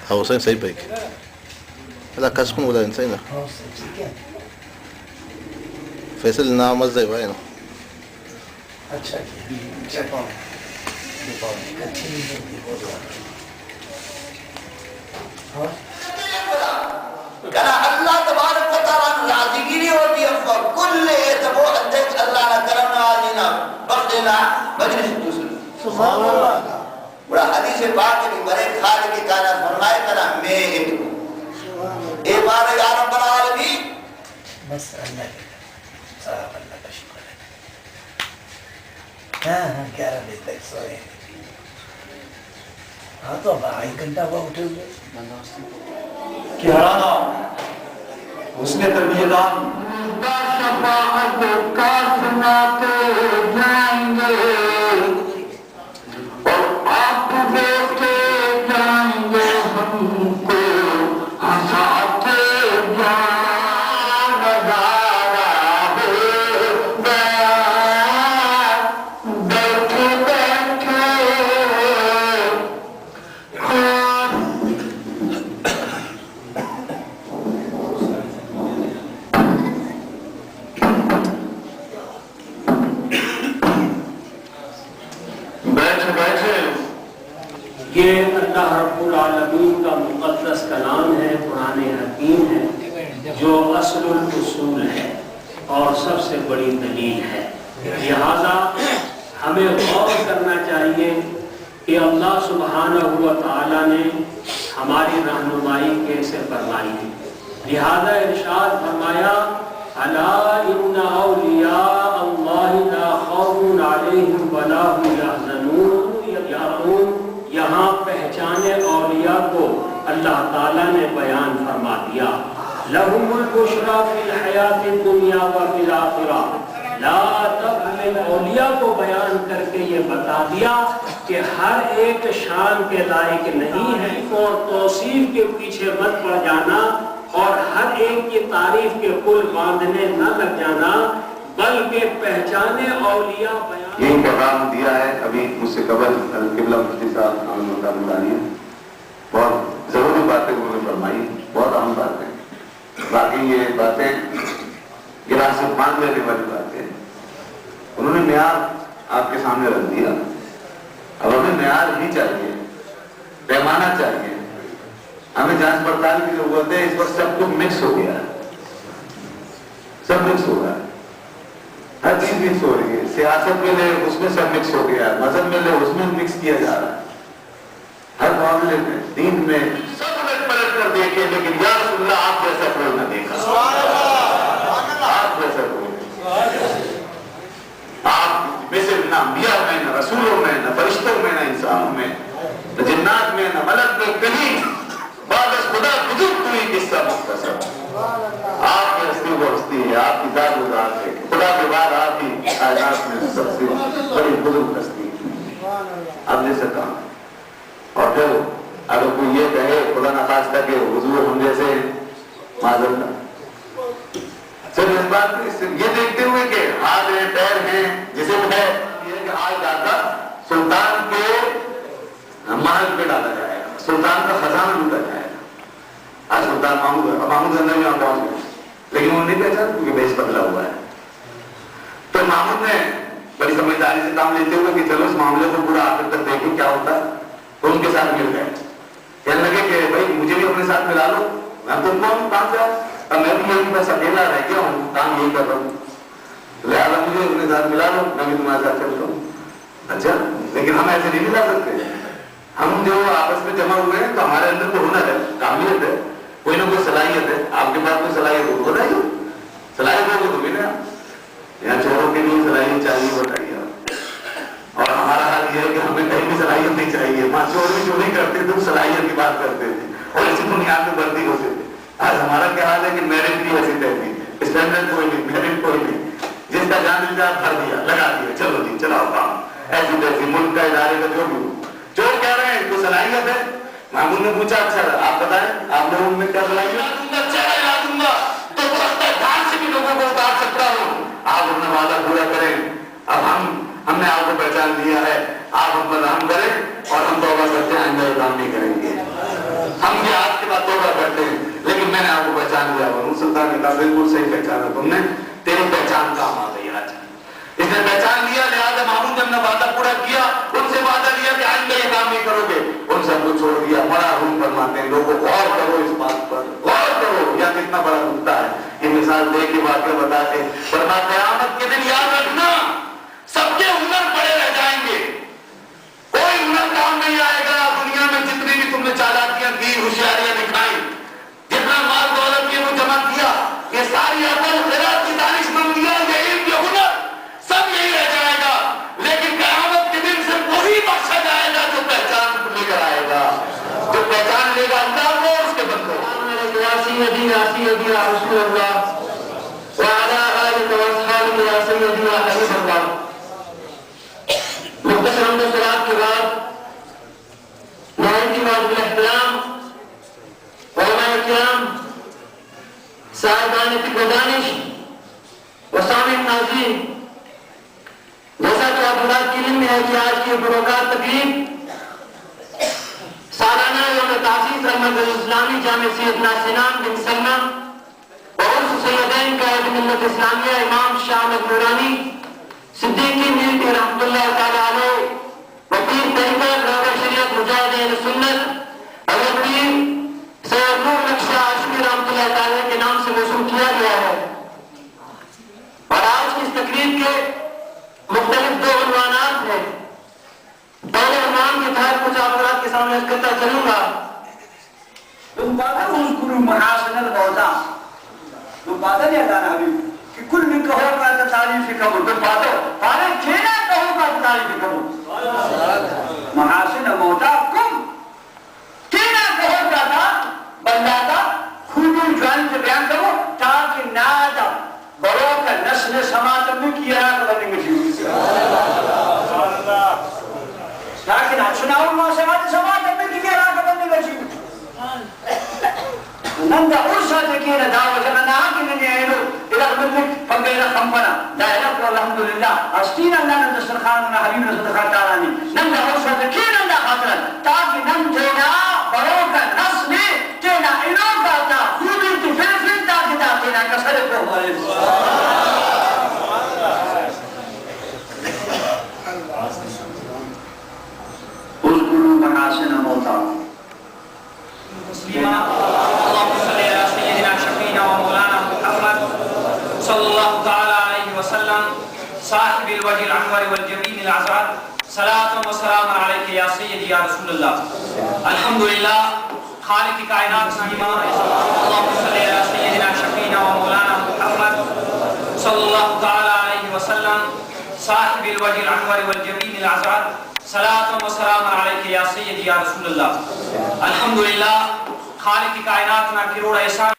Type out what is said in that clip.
Hausa sa ibig. Wala kas kung wala sa ina. Faisal namaz dai ba ina. اچھا کہنا اللہ تبارک و تعالیٰ راضیگیری ہوتی ہے کل اعتبار اندیک اللہ نے کرم آجینا بخشنا مجلس دوسری سبحان اللہ بڑا حدیث پاک کے بڑے خالق کی کائنات فرمائے کہنا میں ایک ہوں اے بار یا رب العالمین بس اللہ کے صاحب اللہ کا شکر ہے ہاں 11 بجے تک سوئے ہاں تو اب 1 گھنٹہ ہوا اٹھے ہوئے کیا حسن تربیتان شفاعت کا سناتے جائیں گے اور آپ دیکھتے جائیں گے ہم کو ہنساتے یہ اللہ رب العالمین کا مقدس کلام ہے، قرآن حکیم ہے جو اصل الاصول ہے اور سب سے بڑی دلیل ہے۔ لہذا ہمیں غور کرنا چاہیے کہ اللہ سبحانہ و تعالیٰ نے ہماری رہنمائی کیسے فرمائی ہے۔ لہذا ارشاد فرمایا الا ان اولیاء اللہ لا خوف علیہم ولا هم یحزنون۔ یہاں پہچانے اولیاء کو اللہ تعالیٰ نے بیان فرما دیا۔ لہم البشریٰ فی الحیات الدنیا وفی الآخرہ۔ لا تقبل اولیاء کو بیان کر کے یہ بتا دیا کہ ہر ایک شان کے لائق نہیں ہے اور توصیف کے پیچھے مت پڑ جانا اور ہر ایک کی تعریف کے پل باندھنے نہ لگ جانا، بلکہ پہچانے اولیاء بیان۔ یہی پیغام دیا ہے ابھی مجھ سے قبل قبلہ مفتی صاحب احمد مدانی نے بہت ضروری باتیں انہوں نے فرمائی، بہت اہم باتیں، باقی یہ باتیں گلاس سے مان لینے والی باتیں انہوں نے معیار آپ کے سامنے رکھ دیا۔ اب ہمیں معیار ہی چاہیے، پیمانہ چاہیے، ہمیں جانچ پڑتال کی ضرورت ہے۔ اس وقت سب کچھ مکس ہو گیا ہے، سب مکس ہو رہا ہے، ہر چیز مکس ہو رہی ہے۔ سیاست میں لے اس میں سب مکس ہو گیا ہے، مذہب میں لے اس میں مکس کیا جا رہا ہے، ہر معاملے میں، دین میں سب الٹ پلٹ کر دیکھے، لیکن یا رسول اللہ آپ جیسا کوئی نہ دیکھا، آپ جیسا کوئی نہیں۔ آپ میں سے نہ انبیاء میں، نہ رسولوں میں، نہ فرشتوں میں، نہ انسانوں میں، نہ جنات میں، نہ ملک میں، کہیں بعد از خدا بزرگ کوئی قصہ مختصر۔ آپ کی ہستی وہ ہستی ہے، آپ کی ذات وہ ذات ہے، خدا کے بعد آپ کی کائنات میں سب سے بڑی بزرگ ہستی ہے، آپ جیسا کام۔ اور پھر اگر کوئی یہ کہے خدا نخواستہ کہ حضور ہم جیسے معذرت صرف اس بات یہ دیکھتے ہوئے کہ ہاتھ ہیں، پیر ہیں، جسم ہے، یہ کہ آج جا کر سلطان کے محل پہ ڈالا جائے گا، سلطان کا خزانہ لوٹا جائے گا۔ آج سلطان محمود اندر میں پہنچ گئے، لیکن وہ نہیں پہچان کیونکہ بیس بدلا ہوا ہے۔ تو محمود نے بڑی سمجھداری سے کام لیتے ہوئے کہ چلو اس معاملے کو پورا آخر تک دیکھیں کیا ہوتا ہے، تو ان کے ساتھ مل گئے۔ کہنے لگے کہ بھائی مجھے بھی اپنے ساتھ ملا لو، میں تم کون کہاں سے آؤں، اب میں بھی یہیں بس اکیلا رہ گیا ہوں، کام یہی کر رہا ہوں، لہٰذا مجھے اپنے ساتھ ملا لو، میں بھی تمہارے ساتھ چلتا ہوں۔ اچھا لیکن ہم ایسے نہیں ملا سکتے، ہم جو آپس میں جمع ہوئے ہیں تو ہمارے اندر تو ہنر ہے، قابلیت ہے، کوئی نہ کوئی صلاحیت ہے۔ آپ کے پاس کوئی صلاحیت ہو بتائیے، صلاحیت ہو تو ملے یہاں چوروں کے لیے صلاحیت چاہیے، بتائیے آپ۔ اور ہمارا حال یہ ہے کہ ہمیں کہیں بھی صلاحیت نہیں چاہیے، وہاں چور بھی جو نہیں کرتے تھے صلاحیت کی بات کرتے تھے اور اسی بنیاد میں بھرتی ہوتے تھے۔ آج ہمارا کیا حال ہے کہ میرٹ بھی ایسی تحتی اسٹینڈرڈ کوئی نہیں، میرٹ کوئی نہیں، جس کا جان مل جائے بھر دیا، لگا دیا، چلو جی چلاؤ کام، ایسی تیسی ملک کا ادارے کا جو بھی ہو۔ جو کہہ رہے ہیں تو صلاحیت ہے۔ محمود نے پوچھا اچھا آپ بتائیں آپ لوگوں میں کیا صلاحیت؟ چہرہ لا دوں گا تو دھان سے بھی لوگوں کو اتار سکتا ہوں، آپ اپنا وعدہ پورا کریں۔ اب ہم ہم نے آپ کو پہچان لیا ہے، آپ ہم پر رحم کریں اور ہم توبہ کرتے ہیں، آئندہ کام نہیں کریں گے۔ ہم بھی آپ کے بعد توبہ کرتے ہیں، لیکن میں نے آپ کو پہچان لیا۔ اور سلطان نے کہا بالکل صحیح پہچانا تم نے، تیری پہچان کام آ گئی آج۔ اس نے پہچان لیا، لہٰذا محمود جب نے وعدہ پورا کیا، ان سے وعدہ لیا کہ آئندہ یہ کام نہیں کرو گے، ان سب کو چھوڑ دیا۔ بڑا ہم فرماتے ہیں لوگوں غور کرو اس بات پر، غور کرو یا کتنا بڑا نقطہ ہے۔ یہ مثال دے کے واقعہ بتا کے فرماتے ہیں قیامت کے دن یاد رکھنا سب کے ہنر پڑے رہ جائیں گے، کوئی ہنر کام نہیں آئے گا۔ دنیا میں جتنی بھی تم نے چالاکیاں کی، ہوشیاریاں دکھائی، جتنا مال دولت کی وہ جمع کیا، یہ ساری عقل خیرات کی دانش مندیاں، یہ علم، یہ ہنر سب یہی رہ جائے گا، لیکن قیامت کے دن صرف وہی بخشا جائے گا جو پہچان لے کر آئے گا، جو پہچان لے گا اللہ کو اور اس کے بندوں کو۔ سیدی یا سیدی یا رسول اللہ وعلی آلہ واصحابہ یا سیدی یا حبیب اللہ۔ مختصر حمد و ثناء کے بعد نائب کی معذب الاحترام علماء کرام، صاحبان فکر و دانش و سامع ناظرین، جیسا کہ آپ حضرات کی علم میں ہے کہ آج کی بروکات تقریب سالانہ یوم تاسیس رحمت الاسلامی جامع سیدنا سنان بن سلمہ اور سیدین قائد ملت اسلامیہ امام شاہ احمد نورانی صدیقی میرٹی رحمت اللہ تعالیٰ علیہ وپیر طریقہ رہبر شریعت مجاہد اہل سنت حضرت پیر سید نور نقشہ عاشقی رحمت اللہ تعالیٰ کے نام سے موسوم کیا گیا ہے۔ اور آج کی اس تقریب کے مختلف دو عنوانات ہیں۔ پہلے عنوان کے تحت کچھ آپ کے سامنے کرتا چلوں گا۔ تم باتیں اذکروا محاسن الموتى، تم باتیں نہیں ادانا ابھی کہ کل من کہو کا تعریف کرو، تم باتیں پارے کھینا کہو کا تعریف کرو، محاسن الموتى کم کھینا کہو کا تھا بندہ تھا خودون جوان سے بیان کرو تاکہ نادا بڑوں کا نسل سماعت میں کیا رہا کرنے میں جیوئی سے لیکن اچھنا اللہ سماعت میں کیا رہا کرنے میں جیوئی نندا ursa tekina dawa jangan nak ini elu ila kemudian pembela kampana daerah alhamdulillah astina nanda dasarkan na habib dasarkan talani nanda ursa tekina nanda khataran taki nanda baroka nasli tena iloka ta khudin tu fil ta kita tena kasar ko uzkuru mahasina mauta صلی اللہ تعالی علیہ وسلم صاحب الوجه الانور والجبین العذار صلاۃ و سلام علیک یا سیدی یا رسول اللہ۔ الحمدللہ خالق کائنات سیما اللہم صلی علی سیدنا شفینا و مولانا محمد صلی اللہ تعالی علیہ وسلم صاحب الوجه الانور والجبین العذار صلاۃ و سلام علیک یا سیدی یا رسول اللہ۔ الحمدللہ خالق کائنات نا کروڑ احسان